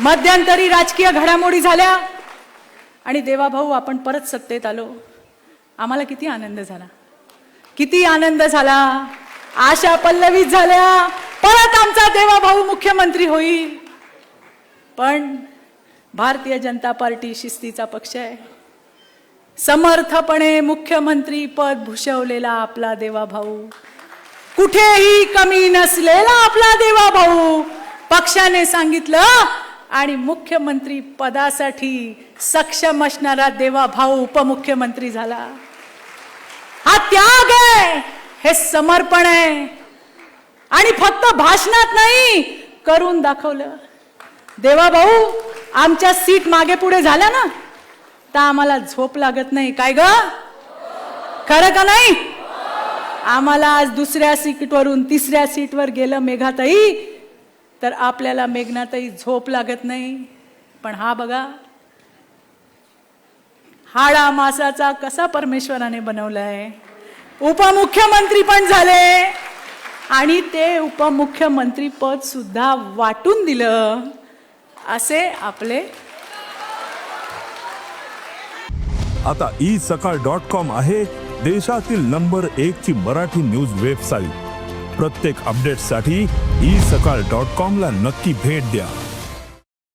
मध्यंतरी राजकीय घडामोडी झाल्या आणि देवाभाऊ आपण परत सत्तेत आलो. आम्हाला किती आनंद झाला, किती आनंद झाला. आशा पल्लवित झाल्या, परत आमचा देवाभाऊ मुख्यमंत्री होईल. पण भारतीय जनता पार्टी शिस्तीचा पक्ष आहे. समर्थपणे मुख्यमंत्री पद भूषवलेला आपला देवाभाऊ, कुठेही कमी नसलेला आपला देवाभाऊ, पक्षाने सांगितलं आणि मुख्यमंत्री पदासाठी सक्षम असणारा देवाभाऊ उपमुख्यमंत्री झाला. हा त्याग आहे, हे समर्पण आहे. आणि फक्त भाषणात नाही, करून दाखवलं. देवाभाऊ आमच्या सीट मागे पुढे झाल्या ना, तर आम्हाला झोप लागत नाही. काय ग, खरं का नाही? आम्हाला आज दुसऱ्या सीटवरून तिसऱ्या सीटवर गेलं मेघाताई, तर आपल्याला मेघनाताई झोप लागत नाही. पण हा बघा, हाडा मासाचा कसा परमेश्वराने बनवलाय. उपमुख्यमंत्री पण झाले आणि ते उपमुख्यमंत्री पद सुद्धा वाटून दिलं. असे आपले. आता isakal.com आहे देशातील नंबर 1 ची मराठी न्यूज वेबसाईट. प्रत्येक अपडेटसाठी isakal.com ला नक्की भेट द्या.